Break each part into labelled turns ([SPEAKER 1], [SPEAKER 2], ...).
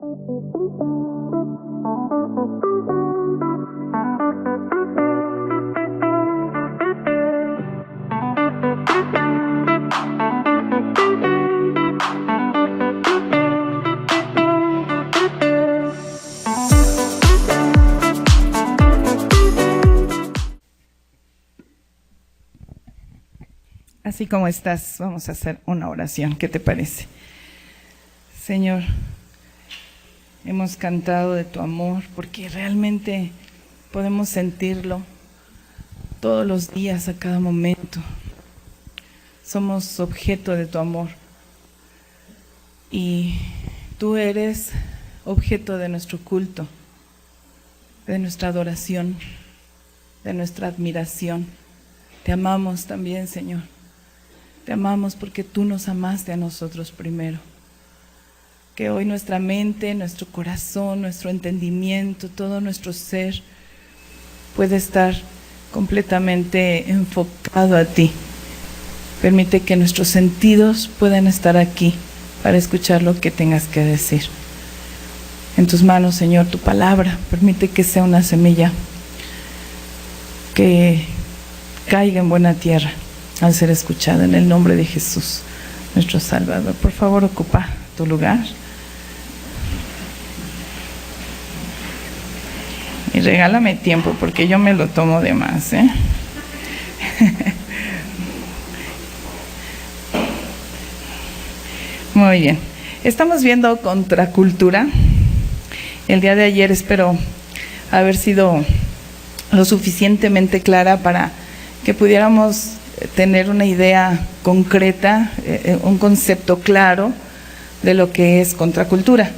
[SPEAKER 1] Así como estás, vamos a hacer una oración. ¿Qué te parece? Señor, hemos cantado de tu amor porque realmente podemos sentirlo todos los días, a cada momento. Somos objeto de tu amor y tú eres objeto de nuestro culto, de nuestra adoración, de nuestra admiración. Te amamos también, Señor. Te amamos porque tú nos amaste a nosotros primero. Que hoy nuestra mente, nuestro corazón, nuestro entendimiento, todo nuestro ser puede estar completamente enfocado a ti. Permite que nuestros sentidos puedan estar aquí para escuchar lo que tengas que decir. En tus manos, Señor, tu palabra. Permite que sea una semilla que caiga en buena tierra al ser escuchada, en el nombre de Jesús, nuestro Salvador. Por favor, ocupa tu lugar. Y regálame tiempo porque yo me lo tomo de más, ¿eh? Muy bien. Estamos viendo Contracultura. El día de ayer espero haber sido lo suficientemente clara para que pudiéramos tener una idea concreta, un concepto claro de lo que es contracultura,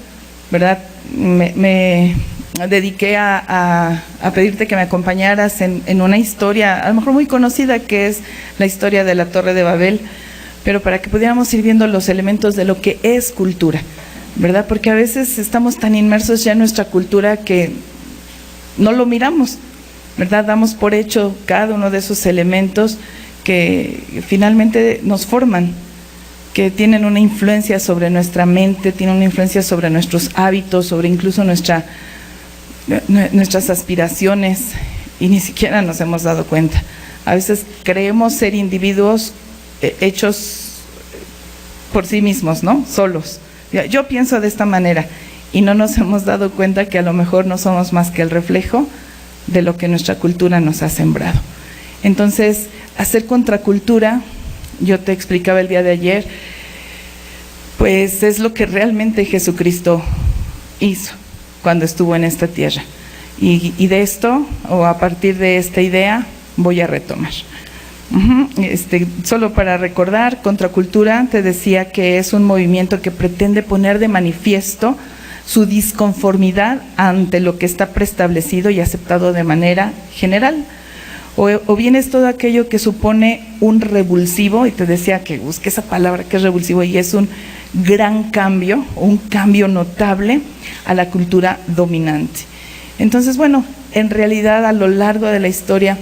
[SPEAKER 1] ¿verdad? Me dediqué a pedirte que me acompañaras en una historia, a lo mejor muy conocida, que es la historia de la Torre de Babel, pero para que pudiéramos ir viendo los elementos de lo que es cultura, ¿verdad? Porque a veces estamos tan inmersos ya en nuestra cultura que no lo miramos, ¿verdad? Damos por hecho cada uno de esos elementos que finalmente nos forman, que tienen una influencia sobre nuestra mente, tienen una influencia sobre nuestros hábitos, sobre incluso nuestras aspiraciones, y ni siquiera nos hemos dado cuenta. A veces creemos ser individuos hechos por sí mismos, ¿no? Solos. Yo pienso de esta manera, y no nos hemos dado cuenta que a lo mejor no somos más que el reflejo de lo que nuestra cultura nos ha sembrado. Entonces, hacer contracultura, yo te explicaba el día de ayer, pues es lo que realmente Jesucristo hizo cuando estuvo en esta tierra. Y de esto, o a partir de esta idea, voy a retomar. Solo para recordar, contracultura, te decía que es un movimiento que pretende poner de manifiesto su disconformidad ante lo que está preestablecido y aceptado de manera general. O bien es todo aquello que supone un revulsivo, y te decía que busque esa palabra que es revulsivo, y es un gran cambio, un cambio notable a la cultura dominante. Entonces, bueno, en realidad a lo largo de la historia,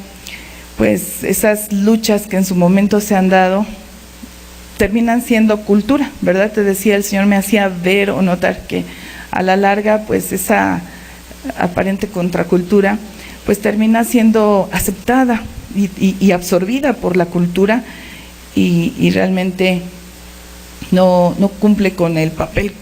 [SPEAKER 1] pues esas luchas que en su momento se han dado, terminan siendo cultura, ¿verdad? Te decía, el Señor me hacía ver o notar que a la larga, pues esa aparente contracultura, pues termina siendo aceptada y absorbida por la cultura, y realmente no cumple con el papel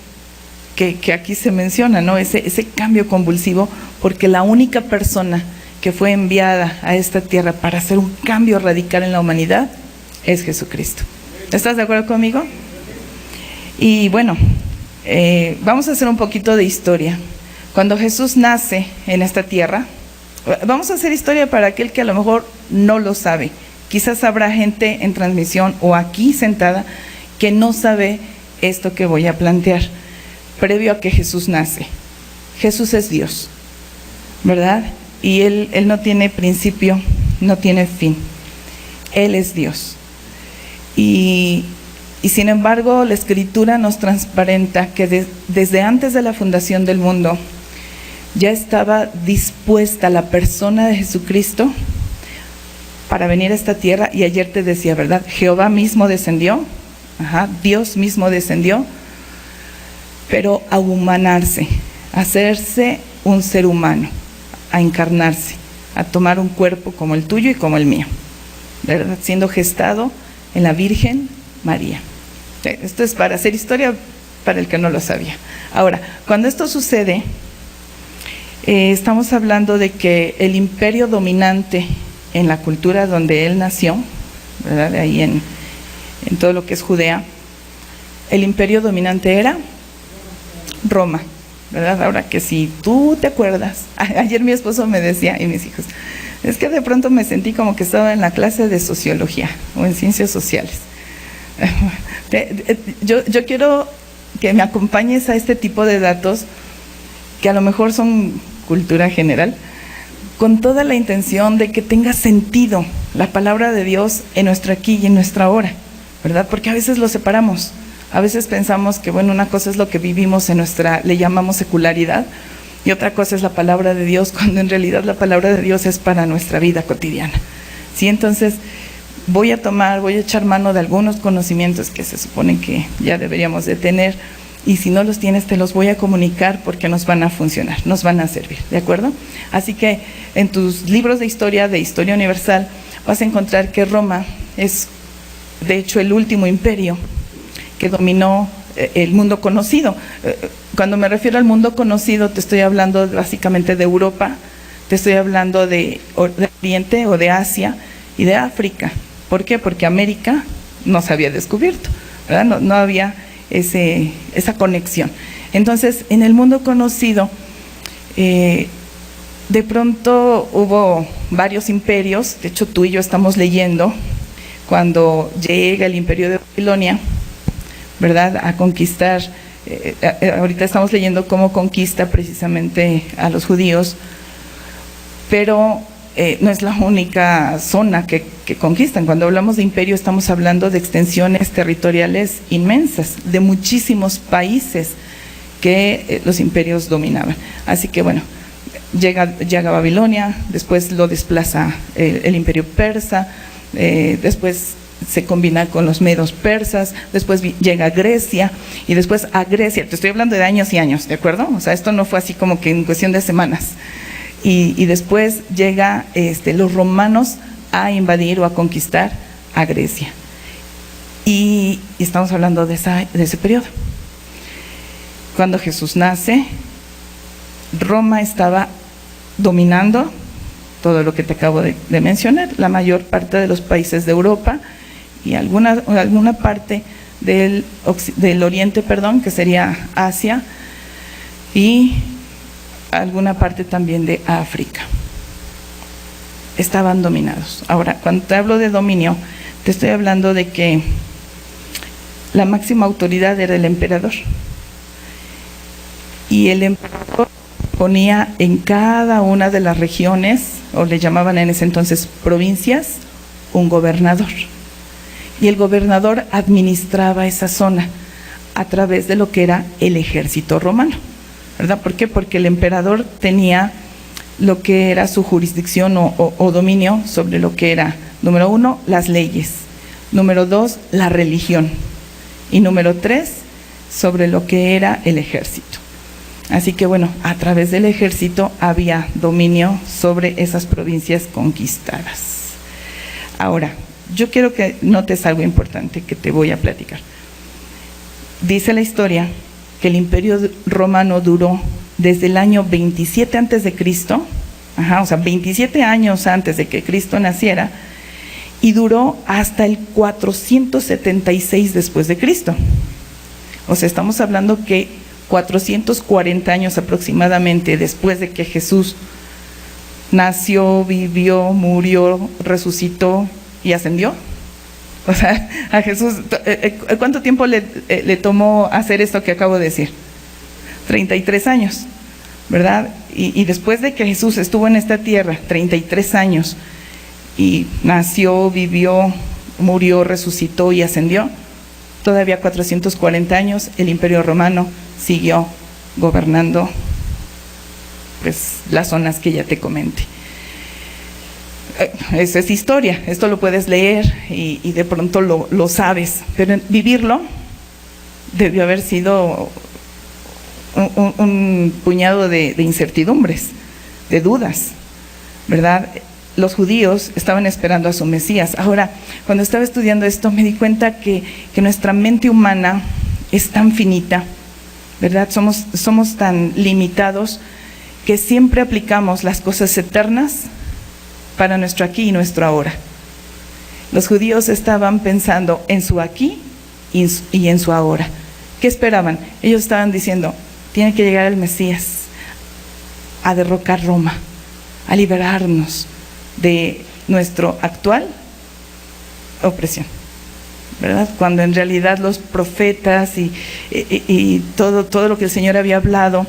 [SPEAKER 1] que aquí se menciona, ¿no? Ese cambio convulsivo, porque la única persona que fue enviada a esta tierra para hacer un cambio radical en la humanidad es Jesucristo. ¿Estás de acuerdo conmigo? Y bueno, vamos a hacer un poquito de historia. Cuando Jesús nace en esta tierra, vamos a hacer historia para aquel que a lo mejor no lo sabe. Quizás habrá gente en transmisión o aquí sentada que no sabe esto que voy a plantear. Previo a que Jesús nace, Jesús es Dios, ¿verdad? Y Él no tiene principio, no tiene fin. Él es Dios. Y sin embargo, la Escritura nos transparenta que desde antes de la fundación del mundo, ya estaba dispuesta la persona de Jesucristo para venir a esta tierra. Y ayer te decía, ¿verdad? Jehová mismo descendió, Dios mismo descendió pero a humanarse, a hacerse un ser humano, a encarnarse, a tomar un cuerpo como el tuyo y como el mío, ¿verdad? Siendo gestado en la Virgen María. Esto es para hacer historia para el que no lo sabía. Ahora, cuando esto sucede, estamos hablando de que el imperio dominante en la cultura donde él nació, ¿verdad? Ahí en todo lo que es Judea, el imperio dominante era Roma, ¿verdad? Ahora que si tú te acuerdas, ayer mi esposo me decía, y mis hijos, es que de pronto me sentí como que estaba en la clase de sociología o en ciencias sociales. Yo quiero que me acompañes a este tipo de datos que a lo mejor son cultura general, con toda la intención de que tenga sentido la palabra de Dios en nuestro aquí y en nuestra ahora, ¿verdad? Porque a veces lo separamos, a veces pensamos que, bueno, una cosa es lo que vivimos en nuestra, le llamamos secularidad, y otra cosa es la palabra de Dios, cuando en realidad la palabra de Dios es para nuestra vida cotidiana. ¿Sí? Entonces, voy a echar mano de algunos conocimientos que se supone que ya deberíamos de tener, y si no los tienes te los voy a comunicar porque nos van a funcionar, nos van a servir, ¿de acuerdo? Así que en tus libros de historia universal, vas a encontrar que Roma es, de hecho, el último imperio que dominó el mundo conocido. Cuando me refiero al mundo conocido, te estoy hablando básicamente de Europa, te estoy hablando de Oriente o de Asia y de África. ¿Por qué? Porque América no se había descubierto, ¿verdad? No había esa conexión. Entonces, en el mundo conocido, de pronto hubo varios imperios. De hecho, tú y yo estamos leyendo cuando llega el imperio de Babilonia, ¿verdad?, a conquistar. Ahorita estamos leyendo cómo conquista precisamente a los judíos, pero no es la única zona que conquistan. Cuando hablamos de imperio estamos hablando de extensiones territoriales inmensas, de muchísimos países que los imperios dominaban. Así que bueno, llega a Babilonia, después lo desplaza el imperio persa, después se combina con los medos persas, después llega a Grecia, y después a Grecia, te estoy hablando de años y años, ¿de acuerdo? O sea, esto no fue así como que en cuestión de semanas. Y después llega los romanos a invadir o a conquistar a Grecia. Y estamos hablando de ese periodo. Cuando Jesús nace, Roma estaba dominando todo lo que te acabo de mencionar, la mayor parte de los países de Europa y alguna parte del Oriente, que sería Asia, y alguna parte también de África. Estaban dominados. Ahora, cuando te hablo de dominio, te estoy hablando de que la máxima autoridad era el emperador. Y el emperador ponía en cada una de las regiones, o le llamaban en ese entonces provincias, un gobernador. Y el gobernador administraba esa zona a través de lo que era el ejército romano, ¿verdad? ¿Por qué? Porque el emperador tenía lo que era su jurisdicción o dominio sobre lo que era, número 1, las leyes, número 2, la religión, y número 3, sobre lo que era el ejército. Así que bueno, a través del ejército había dominio sobre esas provincias conquistadas. Ahora, yo quiero que notes algo importante que te voy a platicar. Dice la historia que el imperio romano duró desde el año 27 antes de Cristo, o sea, 27 años antes de que Cristo naciera, y duró hasta el 476 después de Cristo. O sea, estamos hablando que 440 años aproximadamente después de que Jesús nació, vivió, murió, resucitó y ascendió. O sea, a Jesús, ¿cuánto tiempo le tomó hacer esto que acabo de decir? 33 años, ¿verdad? Y después de que Jesús estuvo en esta tierra 33 años y nació, vivió, murió, resucitó y ascendió, todavía 440 años el Imperio Romano siguió gobernando pues las zonas que ya te comenté. Eso es historia, esto lo puedes leer y de pronto lo sabes, pero vivirlo debió haber sido un puñado de incertidumbres, de dudas, ¿verdad? Los judíos estaban esperando a su Mesías. Ahora, cuando estaba estudiando esto, me di cuenta que nuestra mente humana es tan finita, ¿verdad? Somos tan limitados que siempre aplicamos las cosas eternas para nuestro aquí y nuestro ahora. Los judíos estaban pensando en su aquí y en su ahora. ¿Qué esperaban? Ellos estaban diciendo, tiene que llegar el Mesías a derrocar Roma, a liberarnos de nuestra actual opresión, ¿verdad? Cuando en realidad los profetas y todo lo que el Señor había hablado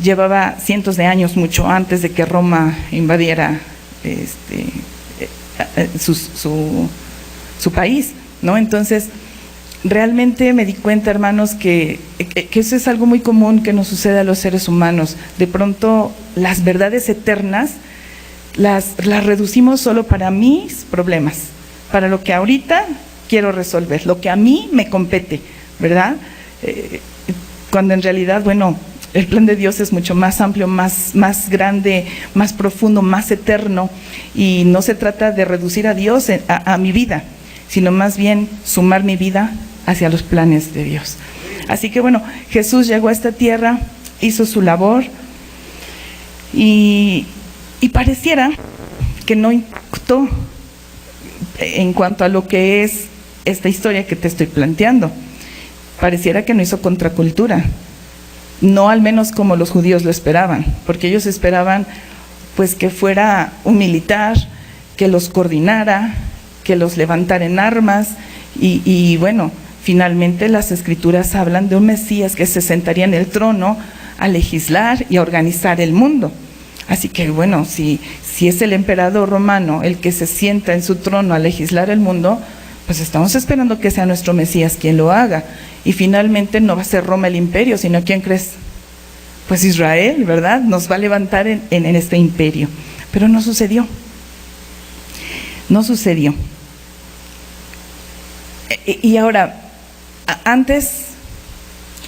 [SPEAKER 1] llevaba cientos de años, mucho antes de que Roma invadiera su país, ¿no? Entonces, realmente me di cuenta, hermanos, que eso es algo muy común que nos sucede a los seres humanos. De pronto, las verdades eternas las reducimos solo para mis problemas, para lo que ahorita quiero resolver, lo que a mí me compete, ¿verdad? Cuando en realidad, bueno, el plan de Dios es mucho más amplio, más grande, más profundo, más eterno, y no se trata de reducir a Dios a mi vida, sino más bien sumar mi vida hacia los planes de Dios. Así que bueno, Jesús llegó a esta tierra, hizo su labor y pareciera que no impactó en cuanto a lo que es esta historia que te estoy planteando. Pareciera que no hizo contracultura, no al menos como los judíos lo esperaban, porque ellos esperaban pues que fuera un militar, que los coordinara, que los levantara en armas y bueno, finalmente las escrituras hablan de un Mesías que se sentaría en el trono a legislar y a organizar el mundo. Así que bueno, si es el emperador romano el que se sienta en su trono a legislar el mundo, pues estamos esperando que sea nuestro Mesías quien lo haga. Y finalmente no va a ser Roma el imperio, sino ¿quién crees? Pues Israel, ¿verdad? Nos va a levantar en este imperio. Pero no sucedió. No sucedió. Y ahora, antes,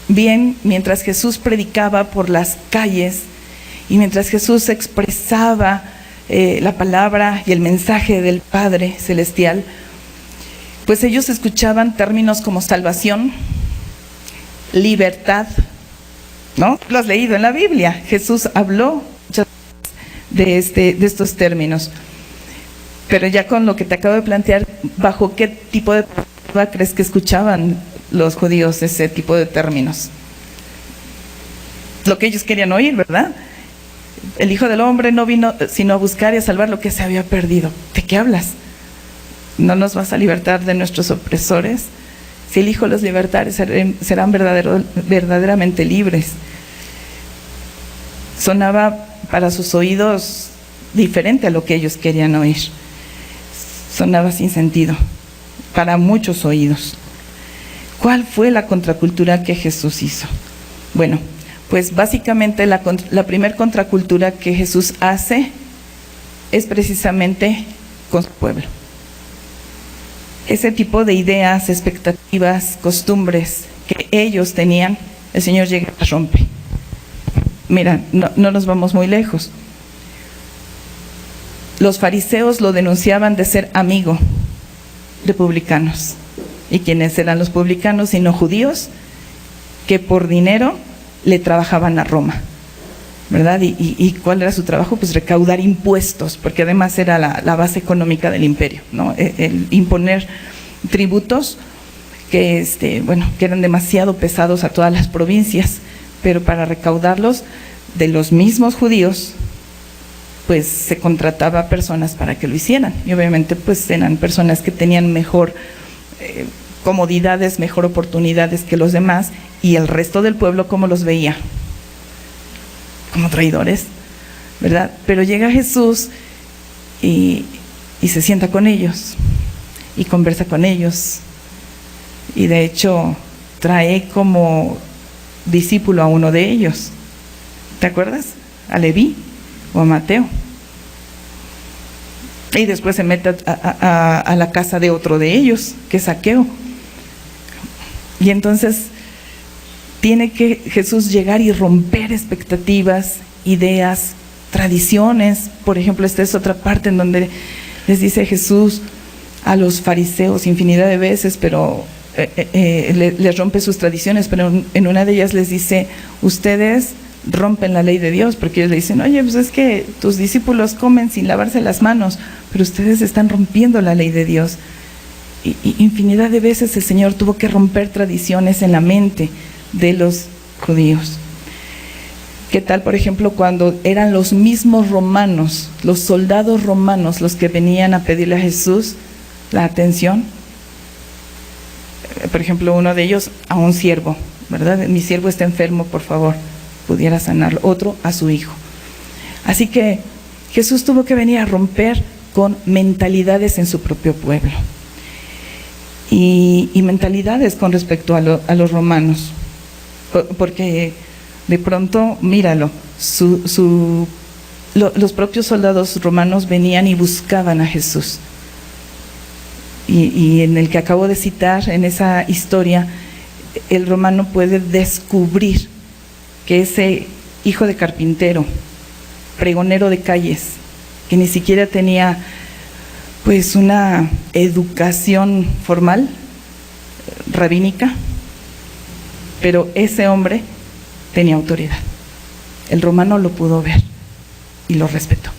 [SPEAKER 1] bien, mientras Jesús predicaba por las calles y mientras Jesús expresaba la palabra y el mensaje del Padre Celestial, pues ellos escuchaban términos como salvación, libertad, ¿no? Lo has leído en la Biblia. Jesús habló de estos términos. Pero ya con lo que te acabo de plantear, ¿bajo qué tipo de perspectiva crees que escuchaban los judíos ese tipo de términos? Lo que ellos querían oír, ¿verdad? El Hijo del Hombre no vino sino a buscar y a salvar lo que se había perdido. ¿De qué hablas? ¿No nos vas a libertar de nuestros opresores? Si el Hijo los libertare, serán verdaderamente libres. Sonaba para sus oídos diferente a lo que ellos querían oír. Sonaba sin sentido para muchos oídos. ¿Cuál fue la contracultura que Jesús hizo? Bueno, pues básicamente la primer contracultura que Jesús hace es precisamente con su pueblo. Ese tipo de ideas, expectativas, costumbres que ellos tenían, el Señor llega y las rompe. Mira, no nos vamos muy lejos. Los fariseos lo denunciaban de ser amigo de publicanos. ¿Y quiénes eran los publicanos sino judíos que por dinero le trabajaban a Roma? ¿Verdad? ¿Y cuál era su trabajo? Pues recaudar impuestos, porque además era la base económica del imperio, ¿no? El imponer tributos que eran demasiado pesados a todas las provincias, pero para recaudarlos de los mismos judíos, pues se contrataba a personas para que lo hicieran. Y obviamente pues eran personas que tenían mejor comodidades, mejor oportunidades que los demás, y el resto del pueblo, ¿cómo los veía? Como traidores, ¿verdad? Pero llega Jesús y se sienta con ellos y conversa con ellos, y de hecho trae como discípulo a uno de ellos. ¿Te acuerdas? A Leví o a Mateo. Y después se mete a la casa de otro de ellos, que es Zaqueo. Y entonces tiene que Jesús llegar y romper expectativas, ideas, tradiciones. Por ejemplo, esta es otra parte en donde les dice Jesús a los fariseos infinidad de veces, pero les rompe sus tradiciones, pero en una de ellas les dice: ustedes rompen la ley de Dios, porque ellos le dicen: oye, pues es que tus discípulos comen sin lavarse las manos, pero ustedes están rompiendo la ley de Dios. Y infinidad de veces el Señor tuvo que romper tradiciones en la mente de los judíos. ¿Qué tal, por ejemplo, cuando eran los mismos romanos, los soldados romanos, los que venían a pedirle a Jesús la atención? Por ejemplo, uno de ellos a un siervo, ¿verdad? Mi siervo está enfermo, por favor, pudiera sanarlo. Otro a su hijo. Así que Jesús tuvo que venir a romper con mentalidades en su propio pueblo. Y mentalidades con respecto a los romanos. Porque de pronto, míralo, los propios soldados romanos venían y buscaban a Jesús. Y en el que acabo de citar, en esa historia, el romano puede descubrir que ese hijo de carpintero, pregonero de calles, que ni siquiera tenía pues una educación formal, rabínica, pero ese hombre tenía autoridad. El romano lo pudo ver y lo respetó.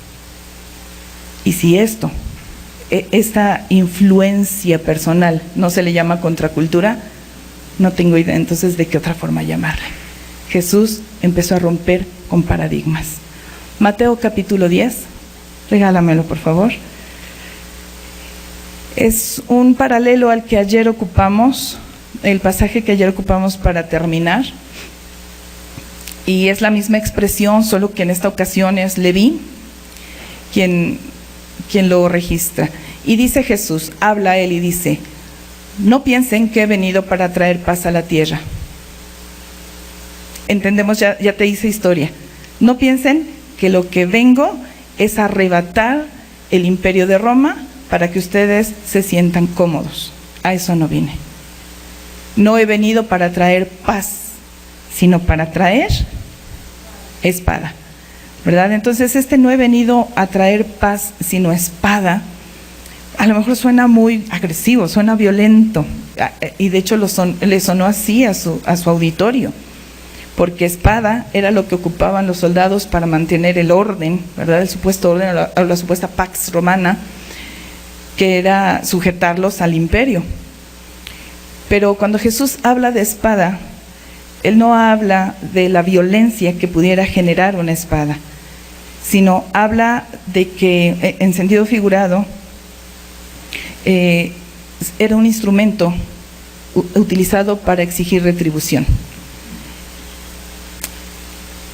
[SPEAKER 1] Y si esta influencia personal no se le llama contracultura, no tengo idea entonces de qué otra forma llamarle. Jesús empezó a romper con paradigmas. Mateo capítulo 10, regálamelo por favor. Es un paralelo al que ayer ocupamos, el pasaje que ayer ocupamos para terminar. Y es la misma expresión, solo que en esta ocasión es Leví quien lo registra. Y dice Jesús, habla él y dice: no piensen que he venido para traer paz a la tierra. Entendemos, ya te hice historia. No piensen que lo que vengo es arrebatar el imperio de Roma para que ustedes se sientan cómodos. A eso no vine. No he venido para traer paz, sino para traer espada, ¿verdad? Entonces no he venido a traer paz, sino espada. A lo mejor suena muy agresivo, suena violento, y de hecho le sonó así a su auditorio, porque espada era lo que ocupaban los soldados para mantener el orden, ¿verdad? El supuesto orden, o la supuesta pax romana, que era sujetarlos al imperio. Pero cuando Jesús habla de espada, Él no habla de la violencia que pudiera generar una espada, sino habla de que, en sentido figurado, era un instrumento utilizado para exigir retribución.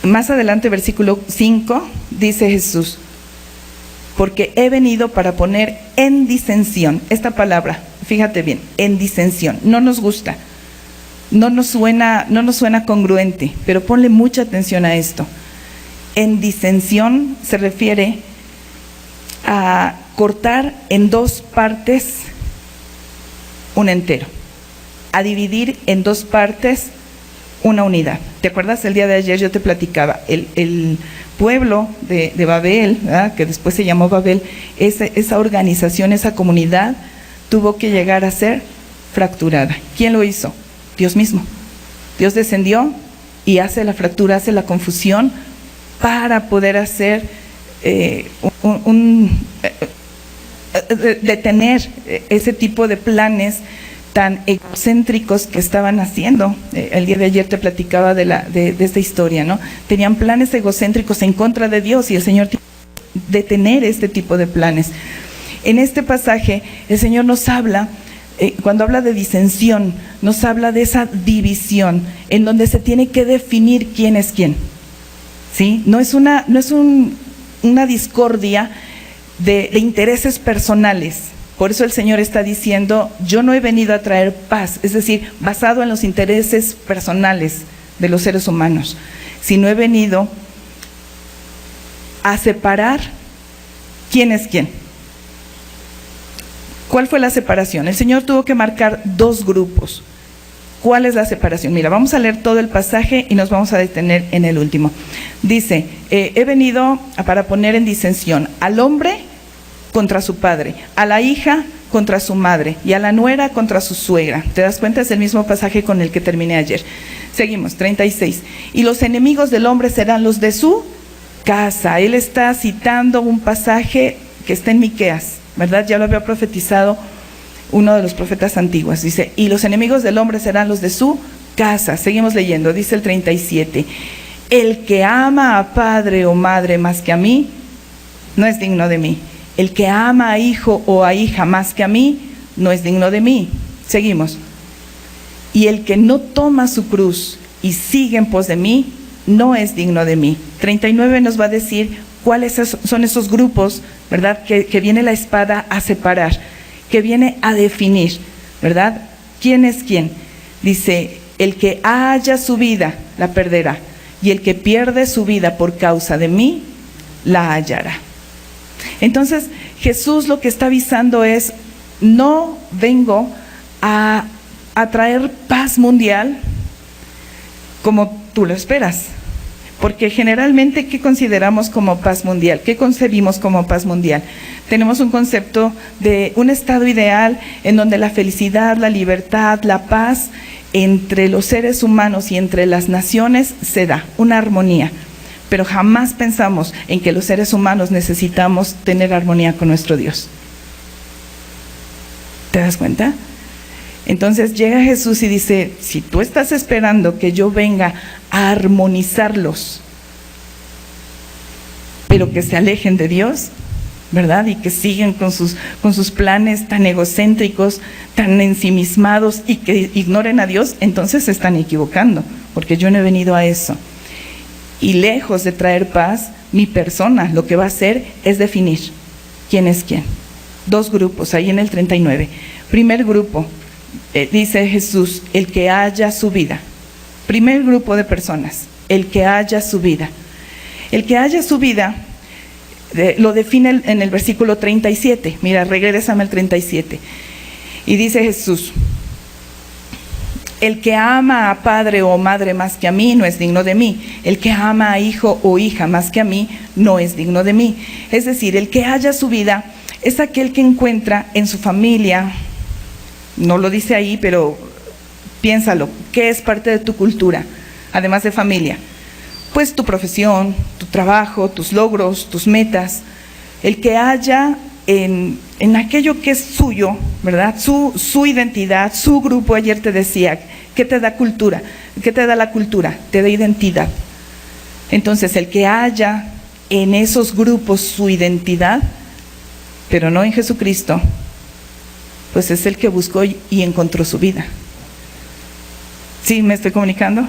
[SPEAKER 1] Más adelante, versículo 5, dice Jesús: porque he venido para poner en disensión. Esta palabra, fíjate bien, en disensión, no nos gusta, no nos suena congruente, pero ponle mucha atención a esto. En disensión se refiere a cortar en dos partes un entero, a dividir en dos partes una unidad. ¿Te acuerdas? El día de ayer yo te platicaba, el pueblo de Babel, ¿verdad?, que después se llamó Babel, esa organización, esa comunidad, tuvo que llegar a ser fracturada. ¿Quién lo hizo? Dios mismo. Dios descendió y hace la fractura, hace la confusión para poder hacer detener ese tipo de planes tan egocéntricos que estaban haciendo. El día de ayer te platicaba de esta historia, ¿no? Tenían planes egocéntricos en contra de Dios y el Señor tiene que detener este tipo de planes. En este pasaje el Señor nos habla, cuando habla de disensión, nos habla de esa división en donde se tiene que definir quién es quién, ¿sí? No es una discordia de intereses personales. Por eso el Señor está diciendo: yo no he venido a traer paz, es decir, basado en los intereses personales de los seres humanos, sino he venido a separar quién es quién. ¿Cuál fue la separación? El Señor tuvo que marcar dos grupos. ¿Cuál es la separación? Mira, vamos a leer todo el pasaje y nos vamos a detener en el último. Dice, he venido para poner en disensión al hombre contra su padre, a la hija contra su madre y a la nuera contra su suegra. ¿Te das cuenta? Es el mismo pasaje con el que terminé ayer. Seguimos, 36. Y los enemigos del hombre serán los de su casa. Él está citando un pasaje que está en Miqueas, ¿verdad? Ya lo había profetizado uno de los profetas antiguos. Dice, y los enemigos del hombre serán los de su casa. Seguimos leyendo, dice el 37. El que ama a padre o madre más que a mí, no es digno de mí. El que ama a hijo o a hija más que a mí, no es digno de mí. Seguimos. Y el que no toma su cruz y sigue en pos de mí, no es digno de mí. 39 nos va a decir cuáles son esos grupos, ¿verdad? Que viene la espada a separar, que viene a definir, ¿verdad? ¿Quién es quién? Dice, el que haya su vida, la perderá. Y el que pierde su vida por causa de mí, la hallará. Entonces, Jesús lo que está avisando es, no vengo a traer paz mundial como tú lo esperas. Porque generalmente, ¿qué consideramos como paz mundial? ¿Qué concebimos como paz mundial? Tenemos un concepto de un estado ideal en donde la felicidad, la libertad, la paz entre los seres humanos y entre las naciones se da, una armonía. Pero jamás pensamos en que los seres humanos necesitamos tener armonía con nuestro Dios. ¿Te das cuenta? Entonces llega Jesús y dice, si tú estás esperando que yo venga a armonizarlos, pero que se alejen de Dios, ¿verdad? Y que siguen con sus planes tan egocéntricos, tan ensimismados y que ignoren a Dios, entonces se están equivocando, porque yo no he venido a eso. Y lejos de traer paz, mi persona lo que va a hacer es definir quién es quién. Dos grupos, ahí en el 39. Primer grupo, dice Jesús, el que haya su vida. Primer grupo de personas, el que haya su vida. El que haya su vida lo define en el versículo 37. Mira, regrésame al 37. Y dice Jesús, el que ama a padre o madre más que a mí no es digno de mí. El que ama a hijo o hija más que a mí no es digno de mí. Es decir, el que haya su vida es aquel que encuentra en su familia, no lo dice ahí, pero piénsalo, ¿qué es parte de tu cultura, además de familia? Pues tu profesión, tu trabajo, tus logros, tus metas. El que haya en aquello que es suyo, ¿verdad? Su identidad, su grupo. Ayer te decía, ¿qué te da cultura? ¿Qué te da la cultura? Te da identidad. Entonces, el que haya en esos grupos su identidad, pero no en Jesucristo, pues es el que buscó y encontró su vida. ¿Sí me estoy comunicando?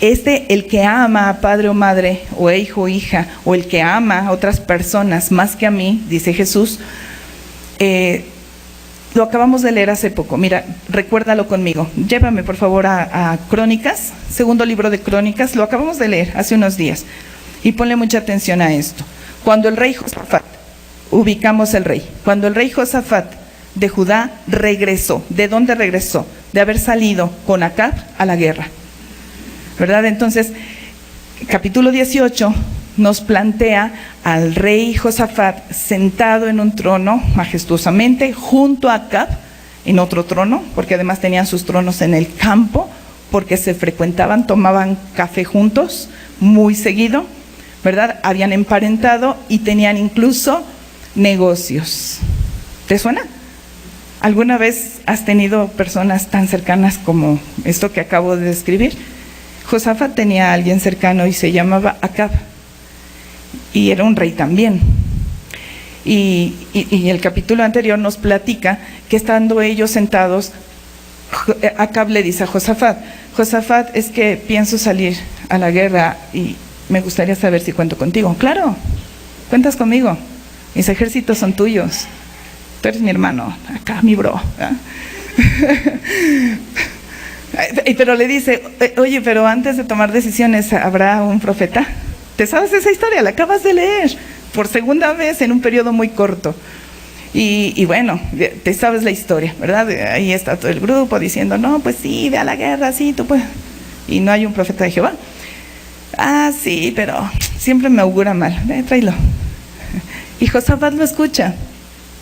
[SPEAKER 1] El que ama a padre o madre, o hijo o hija, o el que ama a otras personas más que a mí, dice Jesús, lo acabamos de leer hace poco. Mira, recuérdalo conmigo. Llévame por favor a Crónicas, segundo libro de Crónicas, lo acabamos de leer hace unos días. Y ponle mucha atención a esto. Cuando el rey Josafat, ubicamos el rey, cuando el rey Josafat de Judá regresó. ¿De dónde regresó? De haber salido con Acab a la guerra, ¿verdad? Entonces, capítulo 18 nos plantea al rey Josafat sentado en un trono majestuosamente junto a Acab en otro trono, porque además tenían sus tronos en el campo, porque se frecuentaban, tomaban café juntos muy seguido, ¿verdad? Habían emparentado y tenían incluso negocios. ¿Te suena? ¿Alguna vez has tenido personas tan cercanas como esto que acabo de describir? Josafat tenía a alguien cercano y se llamaba Acab, y era un rey también. Y el capítulo anterior nos platica que estando ellos sentados, Acab le dice a Josafat, Josafat, es que pienso salir a la guerra y me gustaría saber si cuento contigo. Claro, cuentas conmigo, mis ejércitos son tuyos. Tú eres mi hermano, acá mi bro. Pero le dice, oye, pero antes de tomar decisiones, ¿habrá un profeta? ¿Te sabes esa historia? La acabas de leer por segunda vez en un periodo muy corto. Y bueno, te sabes la historia, ¿verdad? Ahí está todo el grupo diciendo, no, pues sí, ve a la guerra, sí, tú puedes. Y no hay un profeta de Jehová. Ah, sí, pero siempre me augura mal. Tráelo. Y Josafat lo escucha.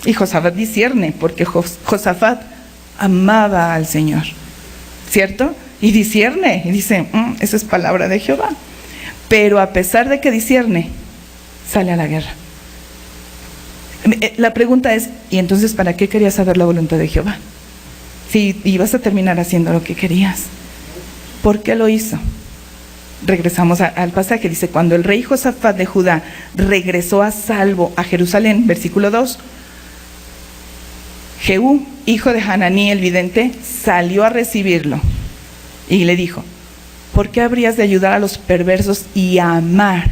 [SPEAKER 1] Y Josafat discierne, porque Josafat amaba al Señor, ¿cierto? Y discierne, y dice, esa es palabra de Jehová. Pero a pesar de que discierne, sale a la guerra. La pregunta es, ¿y entonces para qué querías saber la voluntad de Jehová? Si ibas a terminar haciendo lo que querías. ¿Por qué lo hizo? Regresamos al pasaje, dice, cuando el rey Josafat de Judá regresó a salvo a Jerusalén, versículo 2, Jehú, hijo de Hananí el vidente, salió a recibirlo y le dijo, ¿por qué habrías de ayudar a los perversos y a amar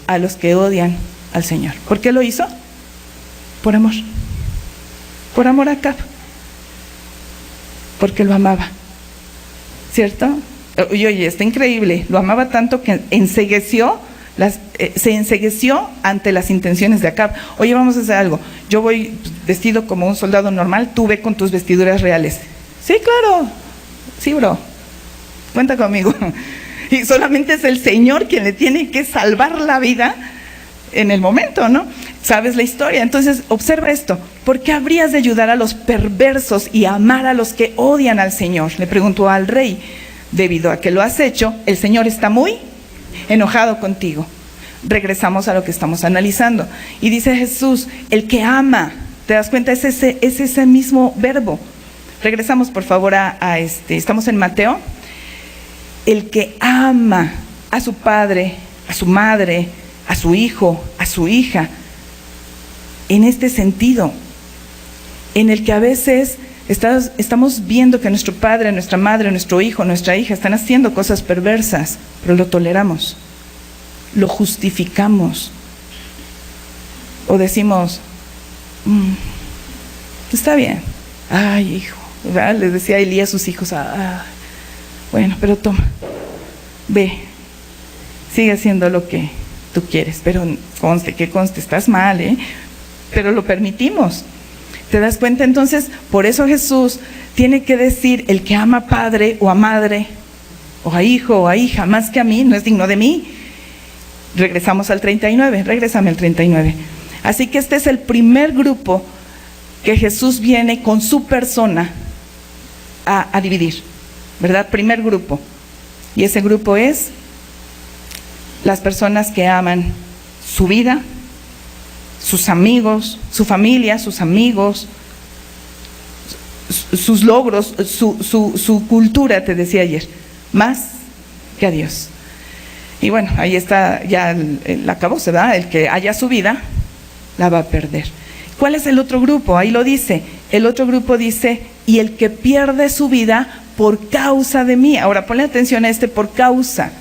[SPEAKER 1] a los que odian al Señor? ¿Por qué lo hizo? Por amor a Acab, porque lo amaba, ¿cierto? Y oye, está increíble, lo amaba tanto que se encegueció ante las intenciones de Acab. Oye, vamos a hacer algo, yo voy vestido como un soldado normal, tú ve con tus vestiduras reales. Sí, claro, sí, bro, cuenta conmigo. Y solamente es el Señor quien le tiene que salvar la vida en el momento, ¿no? Sabes la historia. Entonces, observa esto. ¿Por qué habrías de ayudar a los perversos y amar a los que odian al Señor? Le preguntó al rey. Debido a que lo has hecho, el Señor está muy enojado contigo. Regresamos a lo que estamos analizando. Y dice Jesús, el que ama, ¿te das cuenta? Es ese mismo verbo. Regresamos, por favor, estamos en Mateo. El que ama a su padre, a su madre, a su hijo, a su hija, en este sentido, en el que a veces estamos viendo que nuestro padre, nuestra madre, nuestro hijo, nuestra hija están haciendo cosas perversas, pero lo toleramos, lo justificamos, o decimos, está bien, ay hijo, ¿verdad? Les decía Elías a sus hijos, bueno, pero toma, ve, sigue haciendo lo que tú quieres, pero conste, estás mal, pero lo permitimos. ¿Te das cuenta? Entonces, por eso Jesús tiene que decir, el que ama a padre o a madre, o a hijo o a hija, más que a mí, no es digno de mí. Regresamos al 39, regrésame al 39. Así que este es el primer grupo que Jesús viene con su persona a dividir, ¿verdad? Primer grupo. Y ese grupo es las personas que aman su vida, sus amigos, su familia, sus amigos, sus logros, su cultura, te decía ayer, más que a Dios. Y bueno, ahí está ya el acabose, ¿verdad? El que haya su vida, la va a perder. ¿Cuál es el otro grupo? Ahí lo dice. El otro grupo dice, y el que pierde su vida por causa de mí. Ahora ponle atención a por causa.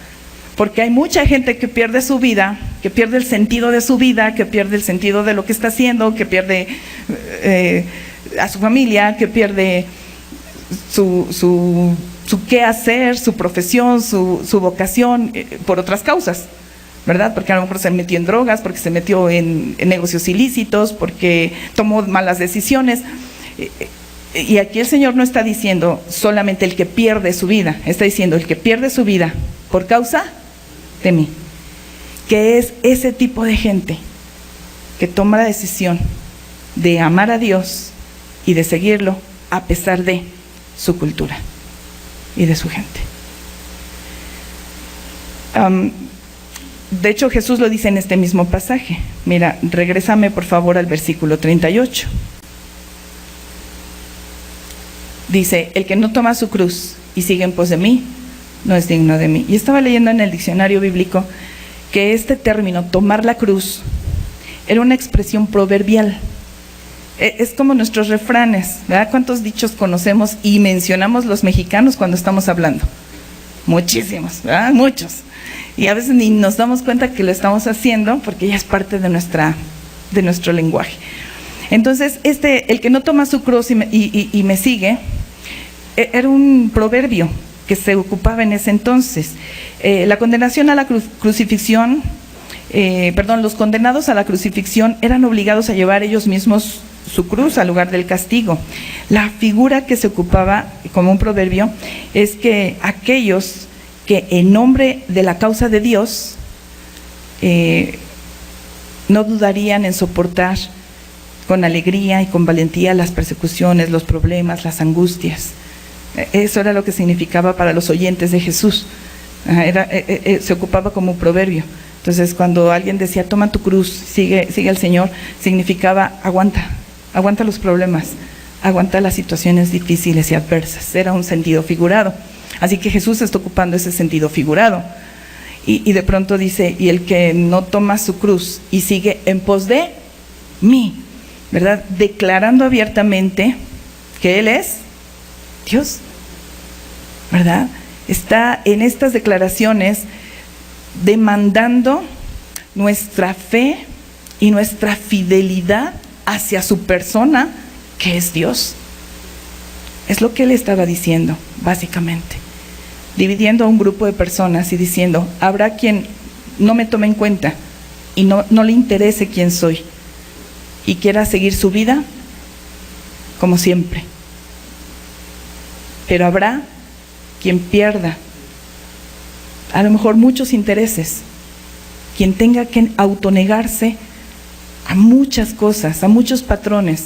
[SPEAKER 1] Porque hay mucha gente que pierde su vida, que pierde el sentido de su vida, que pierde el sentido de lo que está haciendo, que pierde a su familia, que pierde su qué hacer, su profesión, su vocación, por otras causas, ¿verdad? Porque a lo mejor se metió en drogas, porque se metió en negocios ilícitos, porque tomó malas decisiones. Y aquí el Señor no está diciendo solamente el que pierde su vida, está diciendo el que pierde su vida por causa de mí, que es ese tipo de gente que toma la decisión de amar a Dios y de seguirlo a pesar de su cultura y de su gente. De hecho, Jesús lo dice en este mismo pasaje. Mira, regrésame por favor al versículo 38. Dice, el que no toma su cruz y sigue en pos de mí, no es digno de mí. Y estaba leyendo en el diccionario bíblico que este término, tomar la cruz, era una expresión proverbial. Es como nuestros refranes, ¿verdad? ¿Cuántos dichos conocemos y mencionamos los mexicanos cuando estamos hablando? Muchísimos, ¿verdad? Muchos. Y a veces ni nos damos cuenta que lo estamos haciendo porque ya es parte de nuestro lenguaje. Entonces, el que no toma su cruz y me sigue, era un proverbio que se ocupaba en ese entonces. La condenación a la crucifixión, los condenados a la crucifixión eran obligados a llevar ellos mismos su cruz al lugar del castigo. La figura que se ocupaba como un proverbio es que aquellos que en nombre de la causa de Dios no dudarían en soportar con alegría y con valentía las persecuciones, los problemas, las angustias. Eso era lo que significaba para los oyentes de Jesús. Se ocupaba como un proverbio. Entonces, cuando alguien decía, toma tu cruz, sigue al Señor, significaba, aguanta los problemas, aguanta las situaciones difíciles y adversas. Era un sentido figurado. Así que Jesús está ocupando ese sentido figurado. Y de pronto dice, y el que no toma su cruz y sigue en pos de mí, ¿verdad? Declarando abiertamente que Él es Dios, ¿verdad? Está en estas declaraciones demandando nuestra fe y nuestra fidelidad hacia su persona, que es Dios. Es lo que Él estaba diciendo, básicamente. Dividiendo a un grupo de personas y diciendo, habrá quien no me tome en cuenta y no le interese quién soy y quiera seguir su vida como siempre. Pero habrá quien pierda a lo mejor muchos intereses, quien tenga que autonegarse a muchas cosas, a muchos patrones.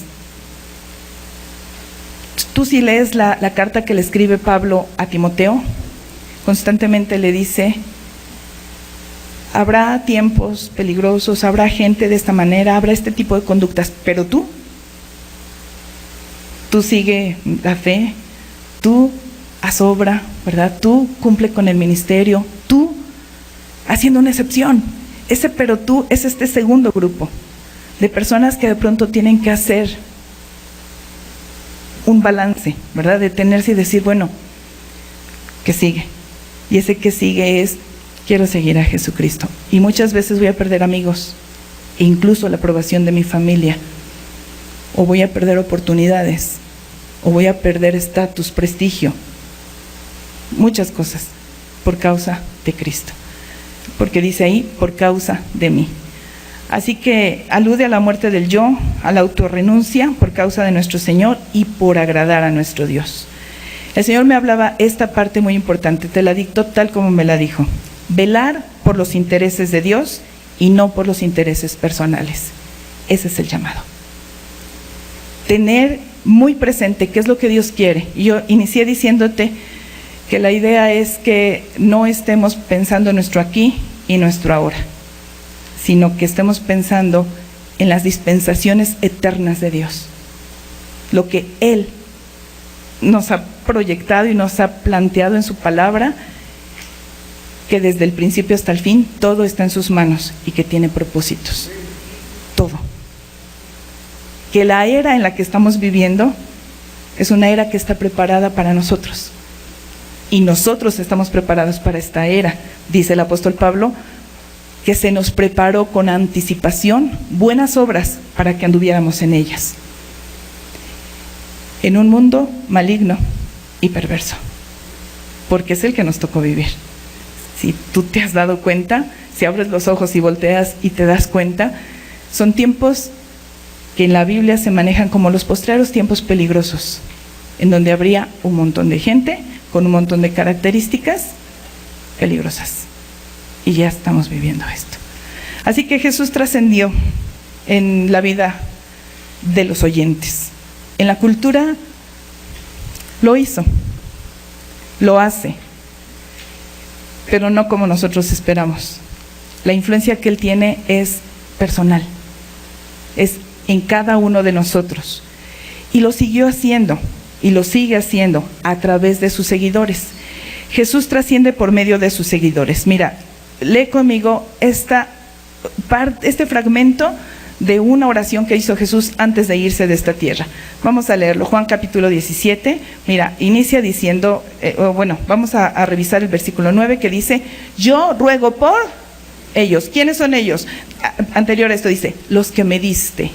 [SPEAKER 1] Tú si lees la carta que le escribe Pablo a Timoteo, constantemente le dice, habrá tiempos peligrosos, habrá gente de esta manera, habrá este tipo de conductas, pero tú sigue la fe, tú haz obra, ¿verdad? Tú cumple con el ministerio, tú haciendo una excepción. Ese pero tú es este segundo grupo de personas que de pronto tienen que hacer un balance, ¿verdad? Detenerse y decir, bueno, ¿qué sigue? Y ese que sigue es, quiero seguir a Jesucristo. Y muchas veces voy a perder amigos, e incluso la aprobación de mi familia, o voy a perder oportunidades, o voy a perder estatus, prestigio, muchas cosas, por causa de Cristo. Porque dice ahí, por causa de mí. Así que alude a la muerte del yo, a la autorrenuncia por causa de nuestro Señor y por agradar a nuestro Dios. El Señor me hablaba esta parte muy importante, te la dictó tal como me la dijo. Velar por los intereses de Dios y no por los intereses personales. Ese es el llamado. Tener muy presente qué es lo que Dios quiere. Y yo inicié diciéndote que la idea es que no estemos pensando en nuestro aquí y nuestro ahora, sino que estemos pensando en las dispensaciones eternas de Dios. Lo que Él nos ha proyectado y nos ha planteado en su palabra, que desde el principio hasta el fin todo está en sus manos y que tiene propósitos. Todo. Que la era en la que estamos viviendo es una era que está preparada para nosotros. Y nosotros estamos preparados para esta era. Dice el apóstol Pablo que se nos preparó con anticipación buenas obras para que anduviéramos en ellas. En un mundo maligno y perverso, porque es el que nos tocó vivir. Si tú te has dado cuenta, si abres los ojos y volteas y te das cuenta, son tiempos que en la Biblia se manejan como los postreros tiempos peligrosos, en donde habría un montón de gente con un montón de características peligrosas. Y ya estamos viviendo esto. Así que Jesús trascendió en la vida de los oyentes. En la cultura lo hizo, lo hace, pero no como nosotros esperamos. La influencia que Él tiene es personal, es en cada uno de nosotros. Y lo siguió haciendo, y lo sigue haciendo a través de sus seguidores. Jesús trasciende por medio de sus seguidores. Mira, lee conmigo este fragmento de una oración que hizo Jesús antes de irse de esta tierra. Vamos a leerlo, Juan capítulo 17, mira, inicia diciendo, vamos a revisar el versículo 9 que dice, yo ruego por ellos. ¿Quiénes son ellos? Anterior a esto dice, los que me diste,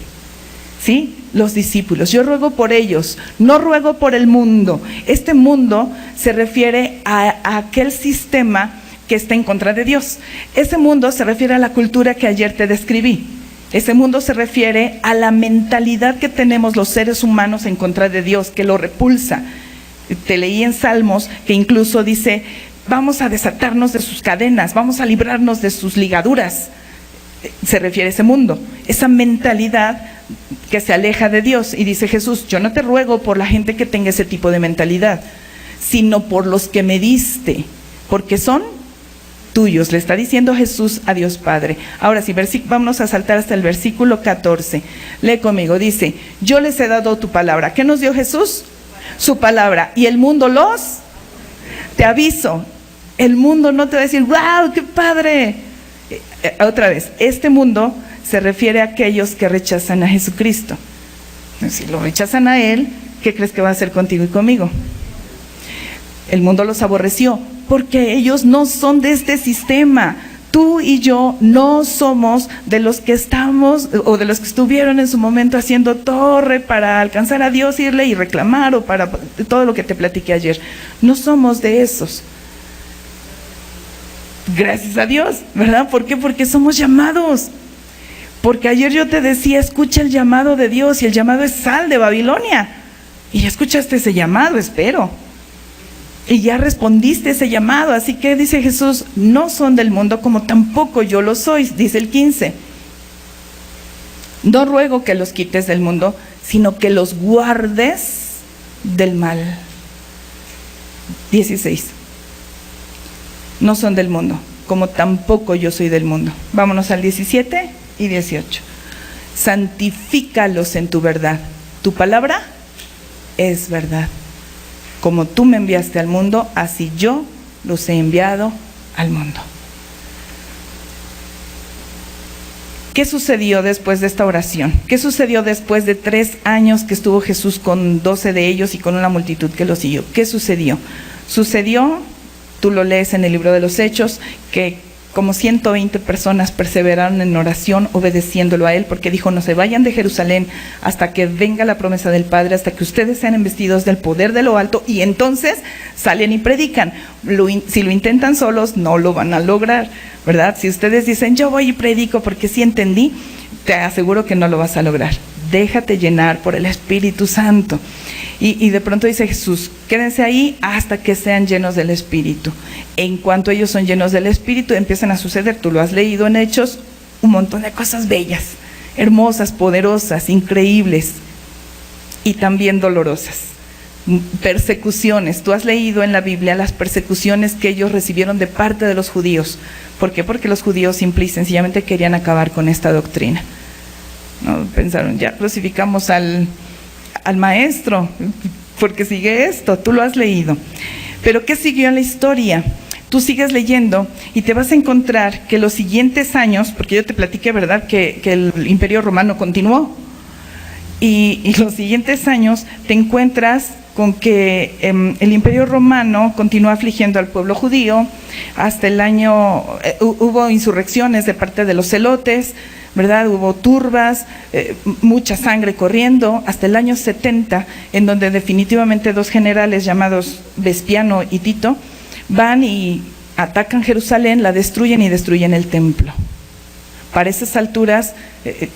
[SPEAKER 1] ¿sí? Los discípulos. Yo ruego por ellos, no ruego por el mundo. Este mundo se refiere a aquel sistema que está en contra de Dios. Ese mundo se refiere a la cultura que ayer te describí. Ese mundo se refiere a la mentalidad que tenemos los seres humanos en contra de Dios, que lo repulsa. Te leí en Salmos que incluso dice, vamos a desatarnos de sus cadenas, vamos a librarnos de sus ligaduras. Se refiere a ese mundo, esa mentalidad que se aleja de Dios. Y dice Jesús, yo no te ruego por la gente que tenga ese tipo de mentalidad, sino por los que me diste, porque son tuyos. Le está diciendo Jesús a Dios Padre. Ahora sí, vámonos a saltar hasta el versículo 14. Lee conmigo, dice, yo les he dado tu palabra. ¿Qué nos dio Jesús? Su palabra. Y el mundo te aviso, el mundo no te va a decir, wow, qué padre. Otra vez, este mundo se refiere a aquellos que rechazan a Jesucristo. Si lo rechazan a Él, ¿qué crees que va a hacer contigo y conmigo? El mundo los aborreció porque ellos no son de este sistema. Tú y yo no somos de los que estamos o de los que estuvieron en su momento haciendo torre para alcanzar a Dios, irle y reclamar, o para todo lo que te platiqué ayer. No somos de esos. Gracias a Dios, ¿verdad? ¿Por qué? Porque somos llamados. Porque ayer yo te decía, escucha el llamado de Dios, y el llamado es sal de Babilonia. Y ya escuchaste ese llamado, espero. Y ya respondiste ese llamado. Así que dice Jesús, no son del mundo como tampoco yo lo soy. Dice el 15, no ruego que los quites del mundo, sino que los guardes del mal. 16, no son del mundo como tampoco yo soy del mundo. Vámonos al 17 y 18. Santifícalos en tu verdad, tu palabra es verdad. Como tú me enviaste al mundo, así yo los he enviado al mundo. ¿Qué sucedió después de esta oración? ¿Qué sucedió después de 3 años que estuvo Jesús con 12 de ellos y con una multitud que los siguió? ¿Qué sucedió? Sucedió, tú lo lees en el libro de los Hechos, que como 120 personas perseveraron en oración obedeciéndolo a Él, porque dijo, no se vayan de Jerusalén hasta que venga la promesa del Padre, hasta que ustedes sean investidos del poder de lo alto, y entonces salen y predican. Si lo intentan solos, no lo van a lograr, ¿verdad? Si ustedes dicen, yo voy y predico porque sí entendí, te aseguro que no lo vas a lograr. Déjate llenar por el Espíritu Santo. Y de pronto dice Jesús, quédense ahí hasta que sean llenos del Espíritu. En cuanto ellos son llenos del Espíritu, empiezan a suceder, tú lo has leído en Hechos, un montón de cosas bellas, hermosas, poderosas, increíbles y también dolorosas. Persecuciones, tú has leído en la Biblia las persecuciones que ellos recibieron de parte de los judíos. ¿Por qué? Porque los judíos simple y sencillamente querían acabar con esta doctrina. ¿No? Pensaron, ya crucificamos al maestro, porque sigue esto, tú lo has leído. Pero ¿qué siguió en la historia? Tú sigues leyendo y te vas a encontrar que los siguientes años, porque yo te platiqué, ¿verdad?, que el Imperio Romano continuó, y los siguientes años te encuentras con que el Imperio Romano continuó afligiendo al pueblo judío hasta el año, hubo insurrecciones de parte de los celotes, ¿verdad? Hubo turbas, mucha sangre corriendo, hasta el año 70, en donde definitivamente 2 generales llamados Vespiano y Tito van y atacan Jerusalén, la destruyen y destruyen el templo. Para esas alturas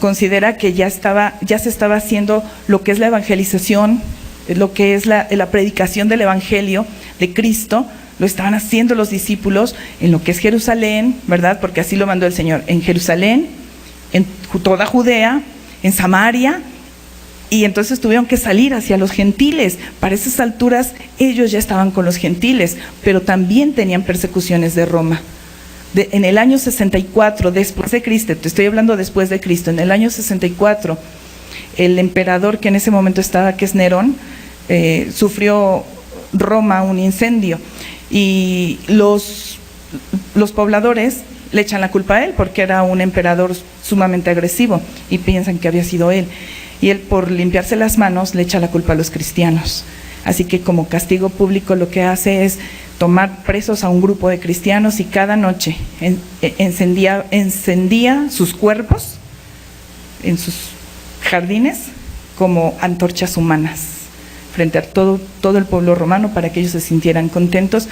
[SPEAKER 1] considera que ya se estaba haciendo lo que es la evangelización, lo que es la predicación del Evangelio de Cristo. Lo estaban haciendo los discípulos en lo que es Jerusalén, ¿verdad? Porque así lo mandó el Señor, en Jerusalén, en toda Judea, en Samaria, y entonces tuvieron que salir hacia los gentiles. Para esas alturas ellos ya estaban con los gentiles, pero también tenían persecuciones de Roma. En el año 64 después de Cristo, te estoy hablando después de Cristo, en el año 64, el emperador que en ese momento estaba, que es Nerón, sufrió Roma un incendio, y los pobladores le echan la culpa a él porque era un emperador sumamente agresivo y piensan que había sido él. Y él, por limpiarse las manos, le echa la culpa a los cristianos. Así que como castigo público lo que hace es tomar presos a un grupo de cristianos y cada noche encendía sus cuerpos en sus jardines como antorchas humanas frente a todo el pueblo romano, para que ellos se sintieran contentos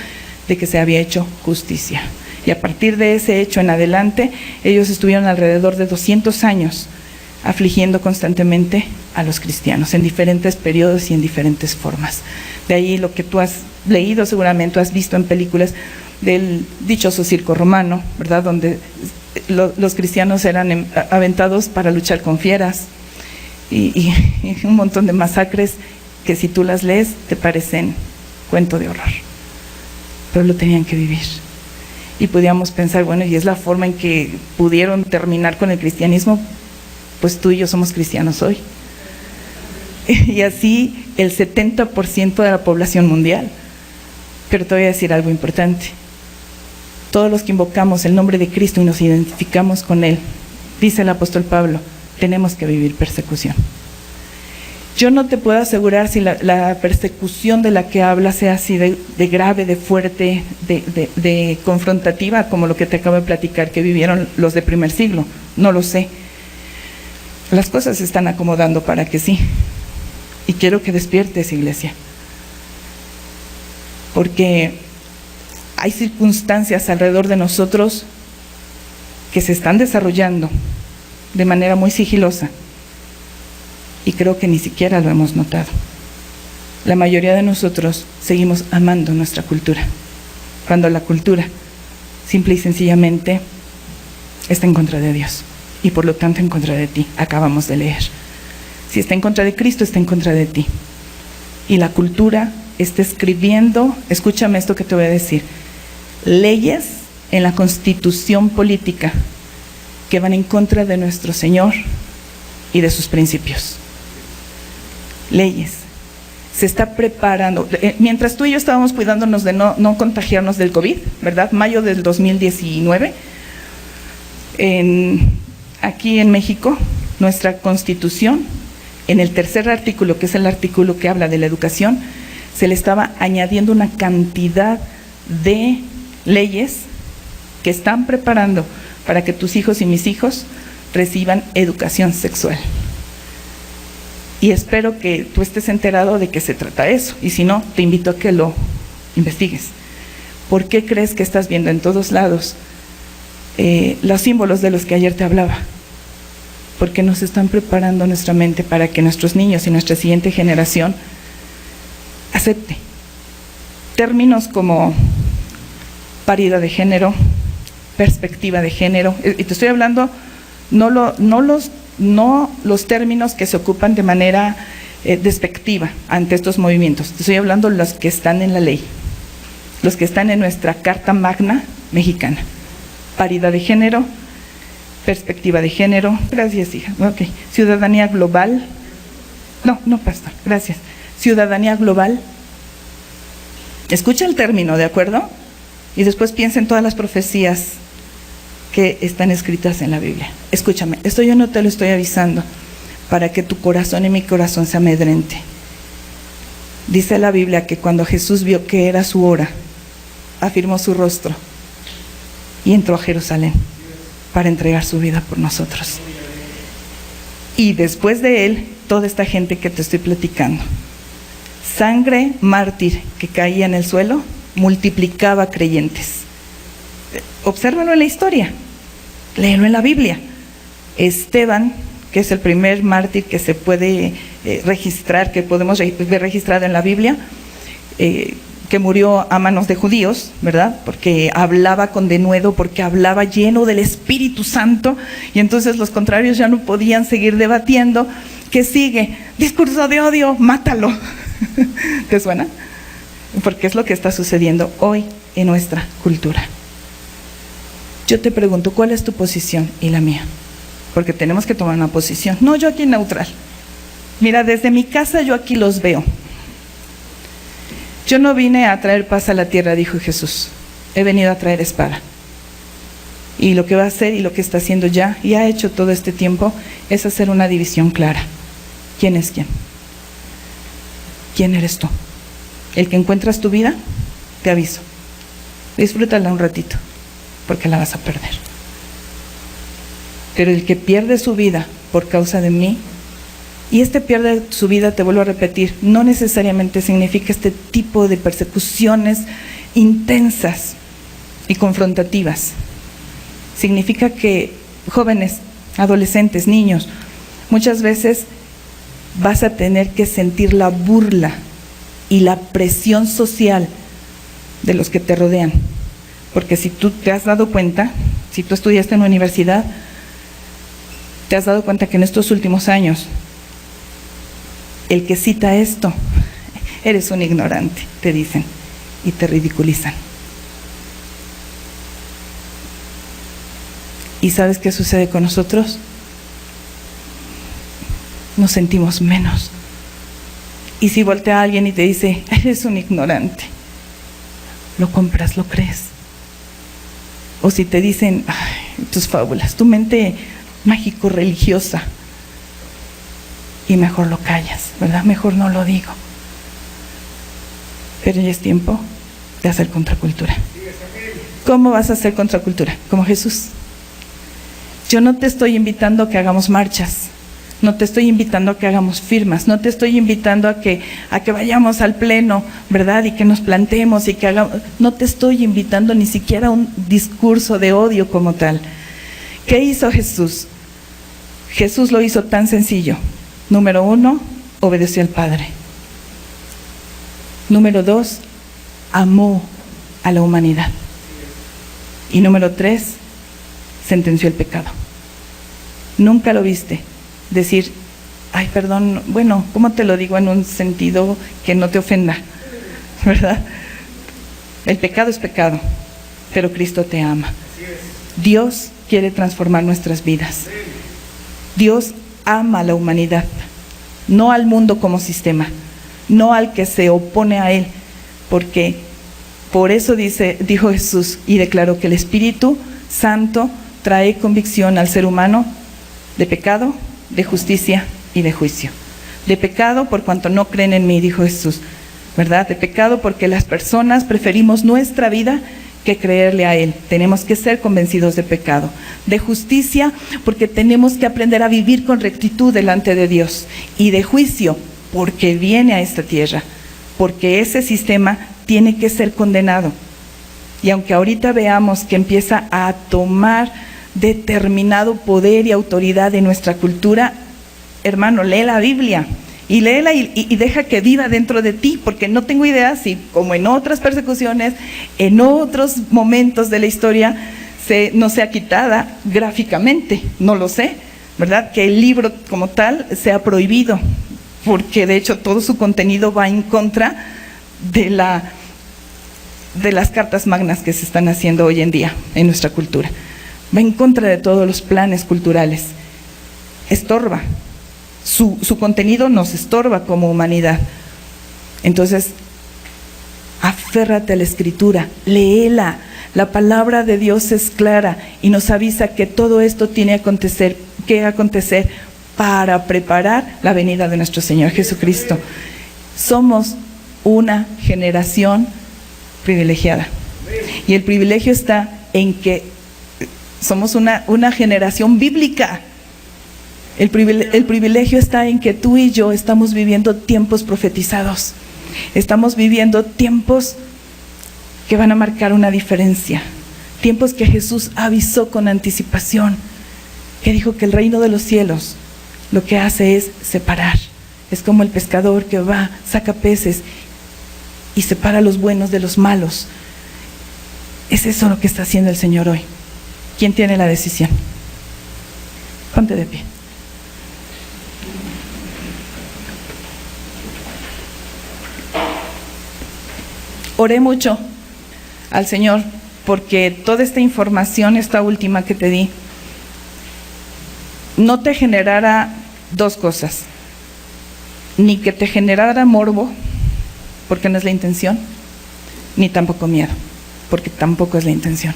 [SPEAKER 1] de que se había hecho justicia. Y a partir de ese hecho en adelante, ellos estuvieron alrededor de 200 años afligiendo constantemente a los cristianos en diferentes periodos y en diferentes formas. De ahí lo que tú has leído, seguramente has visto en películas del dichoso circo romano, ¿verdad? Donde los cristianos eran aventados para luchar con fieras y un montón de masacres que si tú las lees te parecen cuento de horror, pero lo tenían que vivir. Y podíamos pensar, bueno, y es la forma en que pudieron terminar con el cristianismo, pues tú y yo somos cristianos hoy. Y así el 70% de la población mundial. Pero te voy a decir algo importante. Todos los que invocamos el nombre de Cristo y nos identificamos con Él, dice el apóstol Pablo, tenemos que vivir persecución. Yo no te puedo asegurar si la persecución de la que habla sea así de grave, de fuerte, de confrontativa, como lo que te acabo de platicar que vivieron los de primer siglo. No lo sé. Las cosas se están acomodando para que sí. Y quiero que despiertes, iglesia. Porque hay circunstancias alrededor de nosotros que se están desarrollando de manera muy sigilosa. Y creo que ni siquiera lo hemos notado. La mayoría de nosotros seguimos amando nuestra cultura, cuando la cultura simple y sencillamente está en contra de Dios y por lo tanto en contra de ti. Acabamos de leer. Si está en contra de Cristo, está en contra de ti. Y la cultura está escribiendo, escúchame esto que te voy a decir, leyes en la constitución política que van en contra de nuestro Señor y de sus principios. Leyes. Se está preparando. Mientras tú y yo estábamos cuidándonos de no contagiarnos del COVID, ¿verdad? Mayo del 2019, aquí en México, nuestra Constitución, en el tercer artículo, que es el artículo que habla de la educación, se le estaba añadiendo una cantidad de leyes que están preparando para que tus hijos y mis hijos reciban educación sexual. Y espero que tú estés enterado de qué se trata eso. Y si no, te invito a que lo investigues. ¿Por qué crees que estás viendo en todos lados los símbolos de los que ayer te hablaba? Porque nos están preparando nuestra mente para que nuestros niños y nuestra siguiente generación acepte términos como paridad de género, perspectiva de género. Y te estoy hablando no los términos que se ocupan de manera despectiva ante estos movimientos. Te estoy hablando los que están en la ley, los que están en nuestra Carta Magna mexicana. Paridad de género, perspectiva de género. Gracias, hija. Okay. Ciudadanía global. No, pastor. Gracias. Ciudadanía global. Escucha el término, ¿de acuerdo? Y después piensa en todas las profecías que están escritas en la Biblia. Escúchame, esto yo no te lo estoy avisando para que tu corazón y mi corazón se amedrente. Dice la Biblia que cuando Jesús vio que era su hora, afirmó su rostro y entró a Jerusalén para entregar su vida por nosotros. Y después de él, toda esta gente que te estoy platicando, sangre mártir que caía en el suelo, multiplicaba creyentes. Obsérvalo en la historia, léelo en la Biblia. Esteban, que es el primer mártir que se puede registrar, que podemos ver registrado en la Biblia, que murió a manos de judíos, ¿verdad? Porque hablaba con denuedo, porque hablaba lleno del Espíritu Santo, y entonces los contrarios ya no podían seguir debatiendo. ¿Qué sigue? Discurso de odio, mátalo. ¿Te suena? Porque es lo que está sucediendo hoy en nuestra cultura. Yo te pregunto, ¿cuál es tu posición y la mía? Porque tenemos que tomar una posición. No, yo aquí neutral. Mira, desde mi casa yo aquí los veo. Yo no vine a traer paz a la tierra, dijo Jesús. He venido a traer espada. Y lo que va a hacer y lo que está haciendo ya, y ha hecho todo este tiempo, es hacer una división clara. ¿Quién es quién? ¿Quién eres tú? El que encuentras tu vida, te aviso. Disfrútala un ratito, porque la vas a perder. Pero el que pierde su vida por causa de mí, y pierde su vida, te vuelvo a repetir, no necesariamente significa este tipo de persecuciones intensas. y confrontativas. Significa que jóvenes, adolescentes, niños, muchas veces vas a tener que sentir la burla y la presión social de los que te rodean. Porque si tú te has dado cuenta, si tú estudiaste en la universidad, te has dado cuenta que en estos últimos años, el que cita esto, eres un ignorante, te dicen, y te ridiculizan. ¿Y sabes qué sucede con nosotros? Nos sentimos menos. Y si voltea a alguien y te dice, eres un ignorante, lo compras, lo crees. O si te dicen, ay, tus fábulas, tu mente mágico-religiosa, y mejor lo callas, ¿verdad? Mejor no lo digo. Pero ya es tiempo de hacer contracultura. ¿Cómo vas a hacer contracultura? Como Jesús. Yo no te estoy invitando a que hagamos marchas, no te estoy invitando a que hagamos firmas, no te estoy invitando a que vayamos al pleno, ¿verdad? Y que nos plantemos y que hagamos, no te estoy invitando ni siquiera a un discurso de odio como tal. ¿Qué hizo Jesús? Jesús lo hizo tan sencillo. Número 1, obedeció al Padre. Número 2, amó a la humanidad. Y número 3, sentenció el pecado. Nunca lo viste decir, ay, perdón, bueno, ¿cómo te lo digo en un sentido que no te ofenda? ¿Verdad? El pecado es pecado, pero Cristo te ama. Dios quiere transformar nuestras vidas. Dios ama a la humanidad, no al mundo como sistema, no al que se opone a él, porque por eso dijo Jesús y declaró que el Espíritu Santo trae convicción al ser humano de pecado, de justicia y de juicio. De pecado por cuanto no creen en mí, dijo Jesús, ¿verdad? De pecado porque las personas preferimos nuestra vida que creerle a Él. Tenemos que ser convencidos de pecado. De justicia porque tenemos que aprender a vivir con rectitud delante de Dios. Y de juicio porque viene a esta tierra, porque ese sistema tiene que ser condenado. Y aunque ahorita veamos que empieza a tomar determinado poder y autoridad en nuestra cultura, hermano, lee la Biblia y léela y deja que viva dentro de ti, porque no tengo idea si, como en otras persecuciones, en otros momentos de la historia, no sea quitada gráficamente, no lo sé, ¿verdad? Que el libro como tal sea prohibido, porque de hecho todo su contenido va en contra de las cartas magnas que se están haciendo hoy en día en nuestra cultura. Va en contra de todos los planes culturales. Estorba. Su contenido nos estorba como humanidad. Entonces, aférrate a la Escritura, léela. La palabra de Dios es clara y nos avisa que todo esto tiene que acontecer para preparar la venida de nuestro Señor Jesucristo. Somos una generación privilegiada. Y el privilegio está en que somos una generación bíblica. El privilegio está en que tú y yo estamos viviendo tiempos profetizados. Estamos viviendo tiempos que van a marcar una diferencia. Tiempos que Jesús avisó con anticipación. Que dijo que el reino de los cielos lo que hace es separar. Es como el pescador que va, saca peces y separa los buenos de los malos. Es eso lo que está haciendo el Señor hoy. ¿Quién tiene la decisión? Ponte de pie. Oré mucho al Señor porque toda esta información, esta última que te di, no te generara dos cosas. Ni que te generara morbo, porque no es la intención, ni tampoco miedo, porque tampoco es la intención.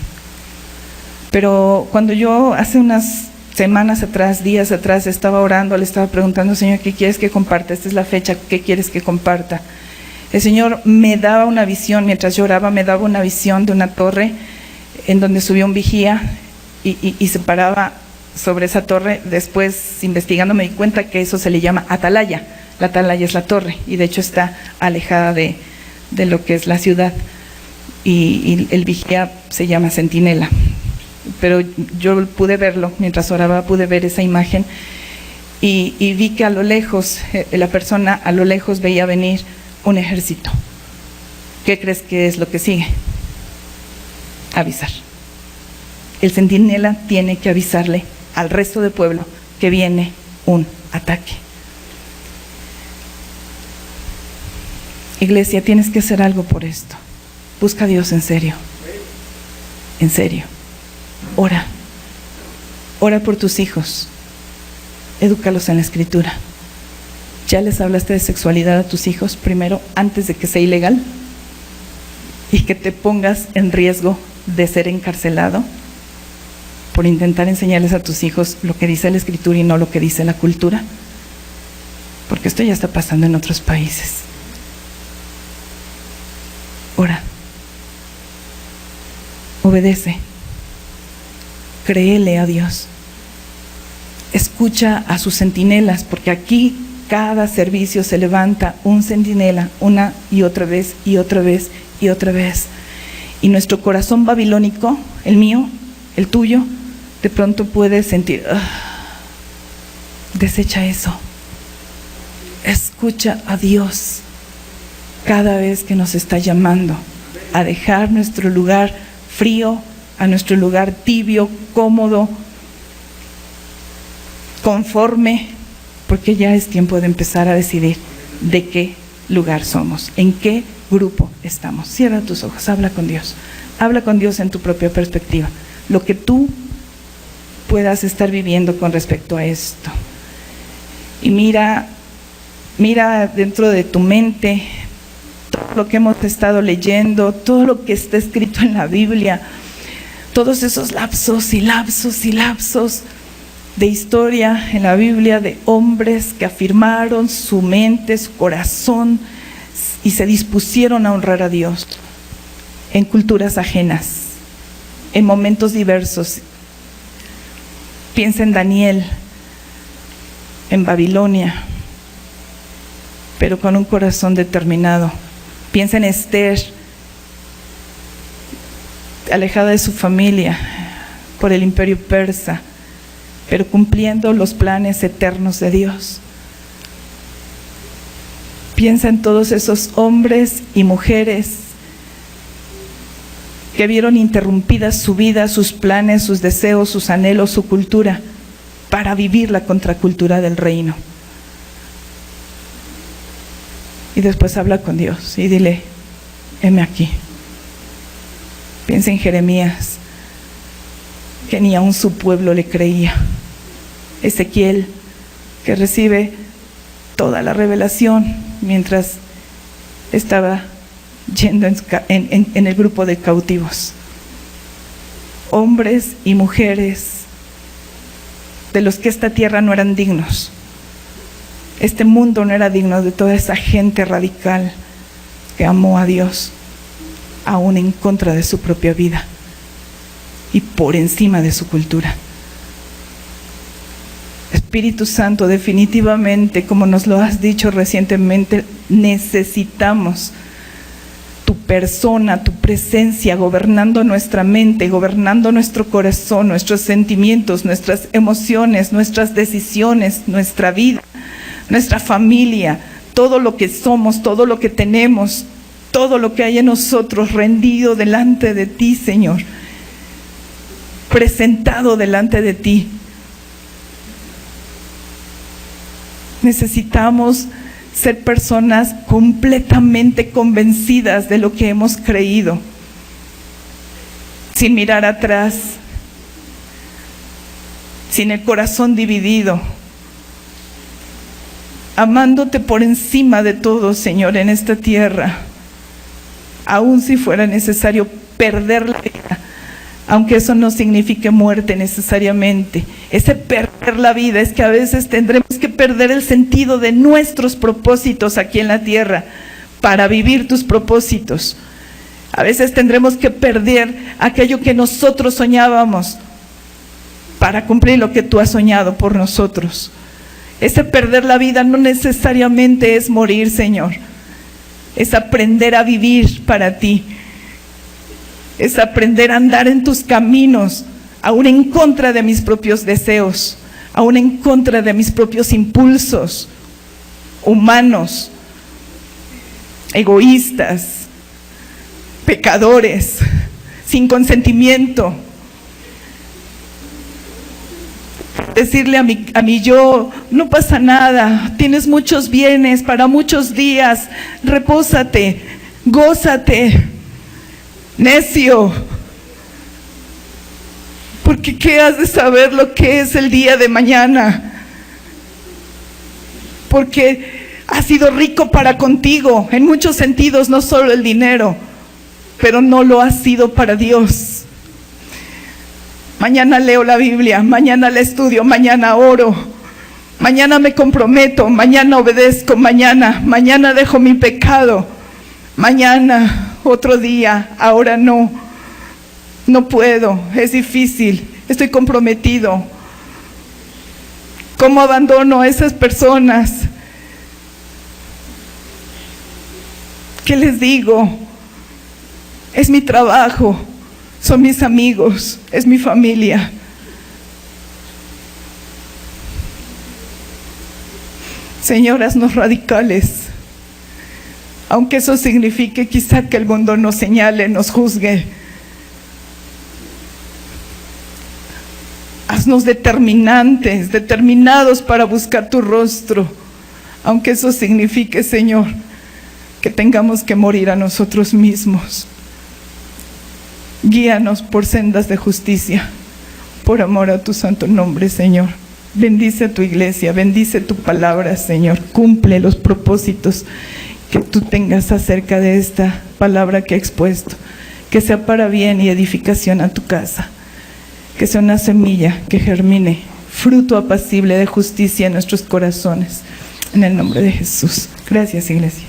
[SPEAKER 1] Pero cuando yo hace unas semanas atrás, días atrás, estaba orando, le estaba preguntando, Señor, ¿qué quieres que comparta? Esta es la fecha, ¿qué quieres que comparta? El Señor me daba una visión, mientras yo oraba, me daba una visión de una torre en donde subía un vigía y se paraba sobre esa torre. Después, investigando, me di cuenta que eso se le llama atalaya. La atalaya es la torre y de hecho está alejada de lo que es la ciudad. y el vigía se llama centinela. Pero yo pude verlo, mientras oraba pude ver esa imagen y vi que a lo lejos, la persona a lo lejos veía venir un ejército. ¿Qué crees que es lo que sigue? Avisar. El centinela tiene que avisarle al resto del pueblo que viene un ataque. Iglesia, tienes que hacer algo por esto. Busca a Dios en serio. En serio. Ora. Ora por tus hijos. Edúcalos en la Escritura. ¿Ya les hablaste de sexualidad a tus hijos primero, antes de que sea ilegal? Y que te pongas en riesgo de ser encarcelado por intentar enseñarles a tus hijos lo que dice la Escritura y no lo que dice la cultura. Porque esto ya está pasando en otros países. Ora. Obedece. Créele a Dios. Escucha a sus centinelas, porque aquí cada servicio se levanta un centinela una y otra vez y otra vez y otra vez. Y nuestro corazón babilónico, el mío, el tuyo, de pronto puede sentir, desecha eso. Escucha a Dios cada vez que nos está llamando a dejar nuestro lugar frío, a nuestro lugar tibio, cómodo, conforme, porque ya es tiempo de empezar a decidir de qué lugar somos, en qué grupo estamos. Cierra tus ojos, habla con Dios en tu propia perspectiva, lo que tú puedas estar viviendo con respecto a esto. Y mira dentro de tu mente todo lo que hemos estado leyendo, todo lo que está escrito en la Biblia, todos esos lapsos y lapsos y lapsos de historia en la Biblia de hombres que afirmaron su mente, su corazón y se dispusieron a honrar a Dios en culturas ajenas, en momentos diversos. Piensa en Daniel, en Babilonia, pero con un corazón determinado. Piensa en Esther, alejada de su familia por el imperio persa, pero cumpliendo los planes eternos de Dios. Piensa en todos esos hombres y mujeres que vieron interrumpidas su vida, sus planes, sus deseos, sus anhelos, su cultura, para vivir la contracultura del reino. Y después habla con Dios y dile, heme aquí. Piensa en Jeremías, que ni aun su pueblo le creía. Ezequiel, que recibe toda la revelación mientras estaba yendo en el grupo de cautivos. Hombres y mujeres de los que esta tierra no eran dignos. Este mundo no era digno de toda esa gente radical que amó a Dios, aún en contra de su propia vida y por encima de su cultura. Espíritu Santo, definitivamente, como nos lo has dicho recientemente, necesitamos tu persona, tu presencia gobernando nuestra mente, gobernando nuestro corazón, nuestros sentimientos, nuestras emociones, nuestras decisiones, nuestra vida, nuestra familia, todo lo que somos, todo lo que tenemos, todo lo que hay en nosotros rendido delante de ti, Señor, presentado delante de ti. Necesitamos ser personas completamente convencidas de lo que hemos creído, sin mirar atrás, sin el corazón dividido, amándote por encima de todo, Señor, en esta tierra, aun si fuera necesario perder la vida, aunque eso no signifique muerte necesariamente. Ese perder la vida es que a veces tendremos que perder el sentido de nuestros propósitos aquí en la tierra para vivir tus propósitos. A veces tendremos que perder aquello que nosotros soñábamos para cumplir lo que tú has soñado por nosotros. Ese perder la vida no necesariamente es morir, Señor. Es aprender a vivir para ti. es aprender a andar en tus caminos, aún en contra de mis propios deseos, aún en contra de mis propios impulsos humanos, egoístas, pecadores, sin consentimiento. Decirle a mi yo, no pasa nada, tienes muchos bienes para muchos días, repósate, gózate, necio. Porque ¿qué has de saber lo que es el día de mañana? Porque has sido rico para contigo, en muchos sentidos, no solo el dinero, pero no lo has sido para Dios. Mañana leo la Biblia, mañana la estudio, mañana oro, mañana me comprometo, mañana obedezco, mañana dejo mi pecado, mañana, otro día, ahora no puedo, es difícil, estoy comprometido. ¿Cómo abandono a esas personas? ¿Qué les digo? Es mi trabajo, son mis amigos, es mi familia. Señor, haznos radicales, aunque eso signifique quizá que el mundo nos señale, nos juzgue. Haznos determinantes, determinados para buscar tu rostro, aunque eso signifique, Señor, que tengamos que morir a nosotros mismos. Guíanos por sendas de justicia, por amor a tu santo nombre, Señor. Bendice a tu iglesia, bendice tu palabra, Señor. Cumple los propósitos que tú tengas acerca de esta palabra que he expuesto. Que sea para bien y edificación a tu casa. Que sea una semilla que germine fruto apacible de justicia en nuestros corazones. En el nombre de Jesús. Gracias, iglesia.